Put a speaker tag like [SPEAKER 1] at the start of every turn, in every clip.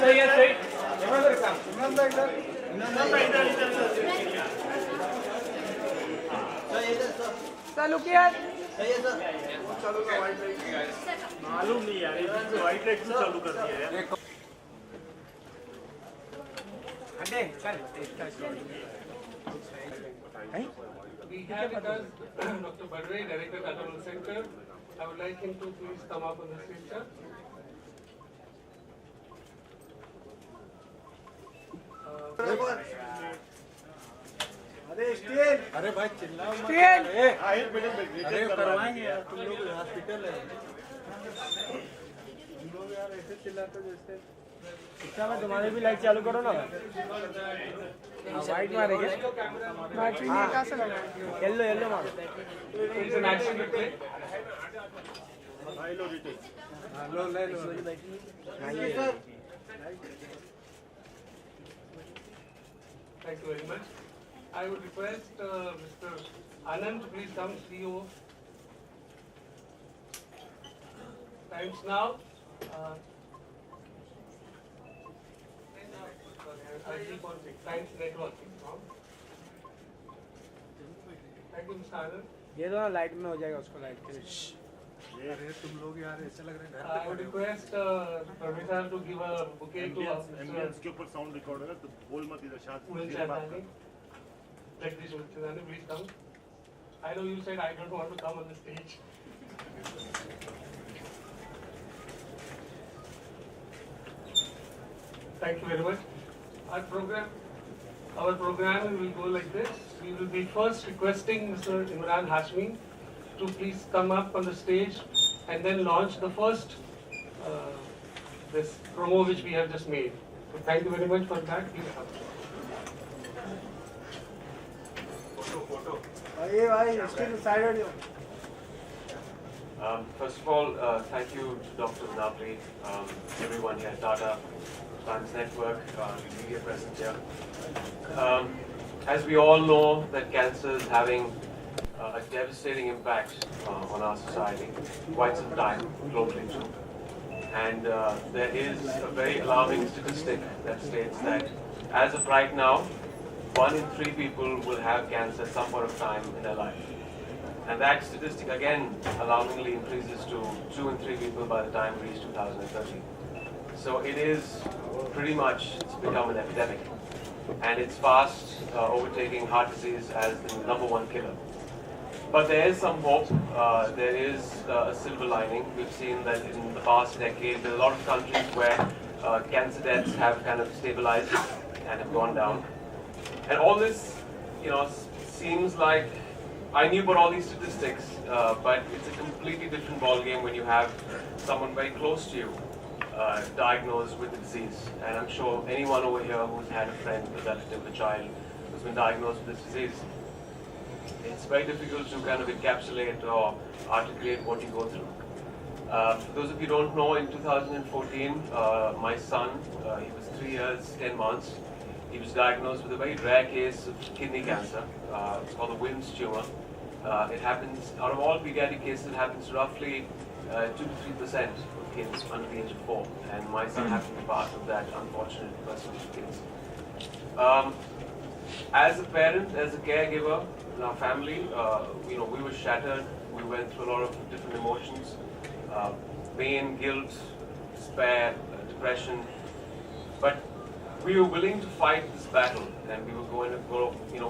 [SPEAKER 1] सही है सही इमरान भाई सर लुक यार सही है सर चालू का वाइट लाइट मालूम नहीं यार ये वाइट लाइट क्यों चालू कर दिया यार अरे चल इसका स्टोरी है
[SPEAKER 2] We have with us Dr. Badre, Director, Cultural Center. I would like him to please come up on the stage, sir.
[SPEAKER 1] अरे स्टील अरे भाई चिल्लाओ मत अरे करवाएंगे यार तुम लोग हॉस्पिटल है तुम लोग यार ऐसे चिल्लाते जैसे अच्छा मैं तुम्हारी भी लाइट चालू करो ना वाइट मारेंगे बैटरी नहीं कहां से लगाएंगे येलो येलो मारो
[SPEAKER 2] It's an action replay.
[SPEAKER 1] Low detail हां लो ले लो sir
[SPEAKER 2] Thank you very much. I would request Mr. Anand to please come, CEO. Times now. I keep on Times networking. Thank you, Mr. Anand.
[SPEAKER 1] ये तो light में हो जाएगा उसको light के लिए अरे तुम लोग यार ऐसे लग रहे हैं
[SPEAKER 2] I would request Pravita to give a bouquet to
[SPEAKER 3] ambience के ऊपर साउंड रिकॉर्ड होगा तो बोल मत इधर शांत
[SPEAKER 2] Mr. Chandani. Let this Chandani please come. I know you said I don't want to come on the stage. Thank you very much. Our program will go like this. We will be first requesting Mr. Emraan Hashmi to please come up on the stage and then launch the first this promo which we have just made. So thank you very much for that. Please come. Photo.
[SPEAKER 1] भाई भाई steel side हो जाओ
[SPEAKER 4] First of all, thank you to Dr. Nabri, everyone here, Tata, Times Network, the media present here. As we all know that cancer is having a devastating impact on our society, quite some time, globally too. And there is a very alarming statistic that states that as of right now, 1 in 3 people will have cancer at some point of time in their life. And that statistic again alarmingly increases to 2 in 3 people by the time we reach 2030. So it is pretty much, it's become an epidemic. And it's fast overtaking heart disease as the #1 killer. But there is some hope, there is a silver lining. We've seen that in the past decade, there are a lot of countries where cancer deaths have kind of stabilized and have gone down. And all this, seems like, I knew about all these statistics, but it's a completely different ballgame when you have someone very close to you diagnosed with the disease. And I'm sure anyone over here who's had a friend, a relative, a child who's been diagnosed with this disease, it's very difficult to kind of encapsulate or articulate what you go through. For those of you who don't know, in 2014, my son, he was 3 years, 10 months. He was diagnosed with a very rare case of kidney cancer. It's called a Wilms tumor. It happens, out of all pediatric cases, it happens to roughly 2 to 3% of kids under the age of 4. And my son happened to be part of that unfortunate percentage of kids. As a parent, as a caregiver in our family, we were shattered. We went through a lot of different emotions. Pain, guilt, despair, depression. But we were willing to fight this battle, and we were going to go,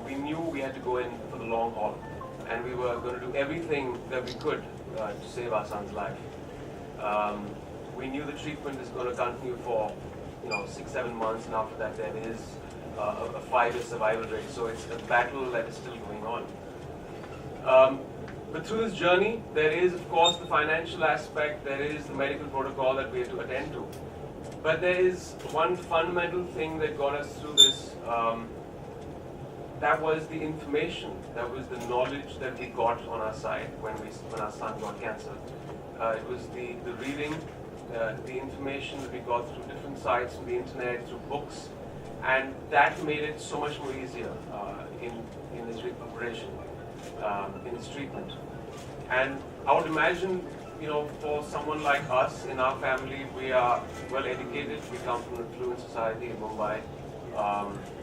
[SPEAKER 4] we knew we had to go in for the long haul, and we were going to do everything that we could to save our son's life. We knew the treatment is going to continue for, 6-7 months, and after that there is a 5-year survival rate, so it's a battle that is still going on. But through this journey, there is, of course, the financial aspect, there is the medical protocol that we have to attend to. But there is one fundamental thing that got us through this. That was the information, that was the knowledge that we got on our side when our son got cancer. It was the reading, the information that we got through different sites, through the internet, through books, and that made it so much more easier in his recuperation, in his treatment. And I would imagine, for someone like us in our family, we are well educated. We come from an affluent society in Mumbai,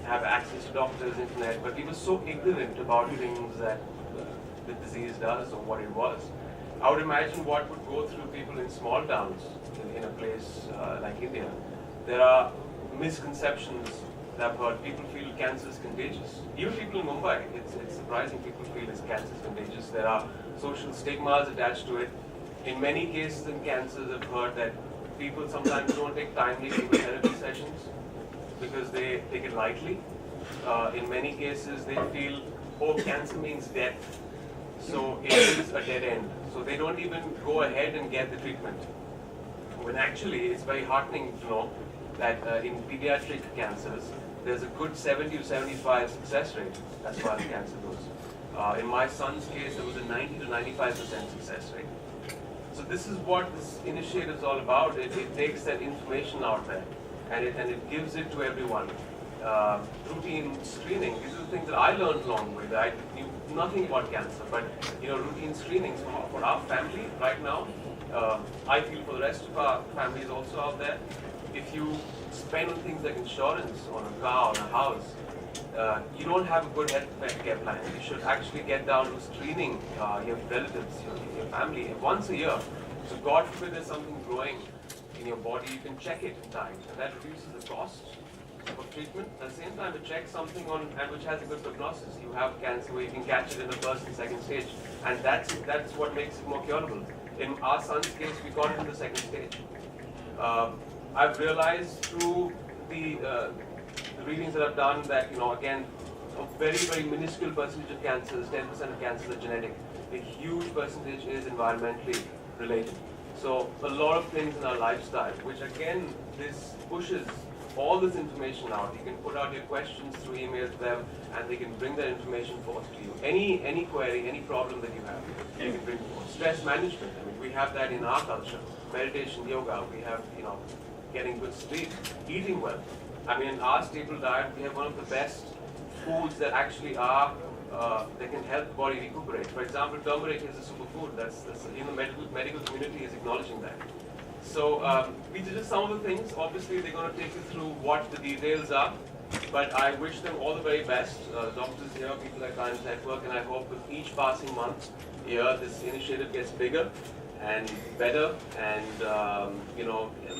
[SPEAKER 4] have access to doctors, internet, but we were so ignorant about things that the disease does or what it was. I would imagine what would go through people in small towns in a place like India. There are misconceptions that I've heard. People feel cancer is contagious. Even people in Mumbai, it's surprising people feel cancer is contagious. There are social stigmas attached to it. In many cases in cancers, I've heard that people sometimes don't take timely chemotherapy sessions because they take it lightly. In many cases, they feel, oh, cancer means death, so it is a dead end. So they don't even go ahead and get the treatment. When actually, it's very heartening to know that in pediatric cancers, there's a good 70 to 75 success rate as far as cancer goes. In my son's case, there was a 90 to 95% success rate. So this is what this initiative is all about. It takes that information out there and it gives it to everyone. Routine screening, these are the things that I learned along the way. I knew nothing about cancer, but routine screenings for our family right now. I feel for the rest of our families also out there. If you spend on things like insurance on a car, on a house, you don't have a good health care plan. You should actually get down to screening your relatives, your family once a year. So God forbid there's something growing in your body, you can check it in time, and that reduces the cost of treatment. At the same time, to check something on and which has a good prognosis. You have cancer where you can catch it in the first and second stage, and that's what makes it more curable. In our son's case, we got it in the second stage. I've realized through the readings that I've done that, again, a very, very minuscule percentage of cancers, 10% of cancers are genetic. A huge percentage is environmentally related. So a lot of things in our lifestyle, which again, this pushes all this information out. You can put out your questions through email to them, and they can bring that information forth to you. Any query, any problem that you have, you can bring forth. Stress management, we have that in our culture. Meditation, yoga, we have, getting good sleep, eating well. In our staple diet, we have one of the best foods that actually are, that can help the body recuperate. For example, turmeric is a superfood. That's medical community is acknowledging that. So these are just some of the things. Obviously, they're going to take you through what the details are, but I wish them all the very best. Doctors here, people at Lions Network, and I hope with each passing month here, this initiative gets bigger and better, and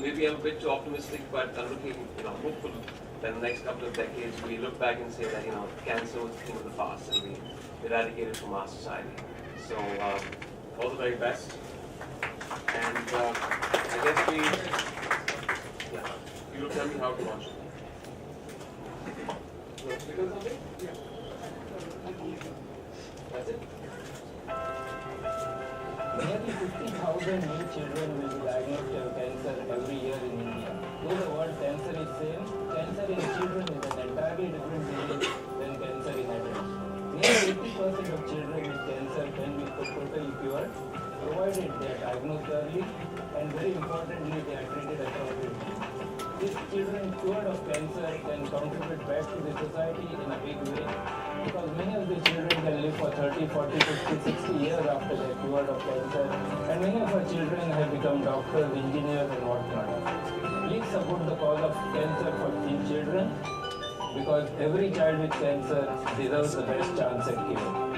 [SPEAKER 4] maybe I'm a bit too optimistic, but I'm looking, hopeful that in the next couple of decades we look back and say that cancer was a thing of the past and we eradicate it from our society. So all the very best, and I guess you will tell me how to watch it. You want to speak on something? Yeah. That's it.
[SPEAKER 5] Nearly 50,000 new children will be diagnosed with cancer every year in India. Though the word cancer is same, cancer in children is an entirely different disease than cancer in adults. Nearly 80% of children with cancer can be totally cured, provided they are diagnosed early, and very importantly, they are treated appropriately. These children cured of cancer can contribute back to the society in a big way, because many of these children can live for 30, 40, 50, 60 years after they are cured of cancer, and many of our children have become doctors, engineers, and whatnot. Please support the cause of cancer for teen children, because every child with cancer deserves the best chance at cure.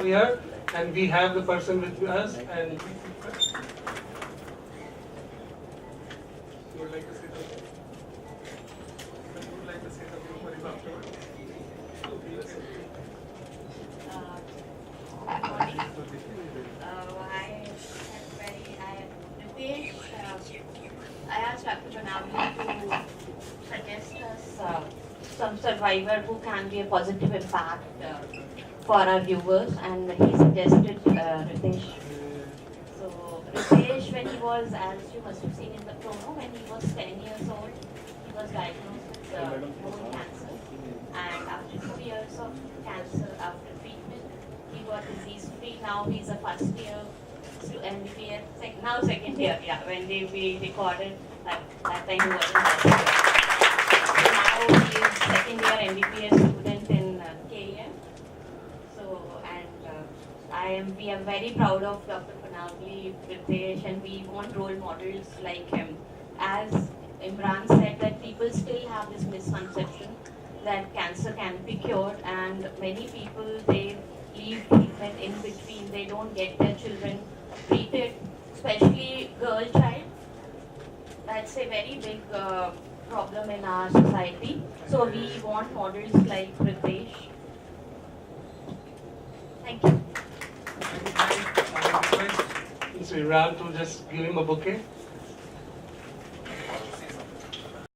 [SPEAKER 2] Here, and we have the person with us, and you would like to say something? You would like to say something for his afterwards?
[SPEAKER 6] I asked Dr. Janavli to suggest us some survival survivor who can be a positive impact for our viewers, and he suggested Ritesh. So Ritesh, when he was, as you must have seen in the promo, when he was 10 years old, he was diagnosed with bone cancer, and after 2 years of cancer, after treatment, he got disease-free. Now he's a first year MBBS, now second year, yeah, when we recorded that time he wasn't first year. So now he is second year MBBS student in KEM. So, and we are very proud of Dr. Panavli, Ritesh, and we want role models like him. As Emraan said, that people still have this misconception that cancer can be cured, and many people, they leave treatment in between, they don't get their children treated, especially girl child. That's a very big problem in our society. So we want models like Ritesh. Thank you.
[SPEAKER 2] I request Mr. Emraan to just give him a bouquet.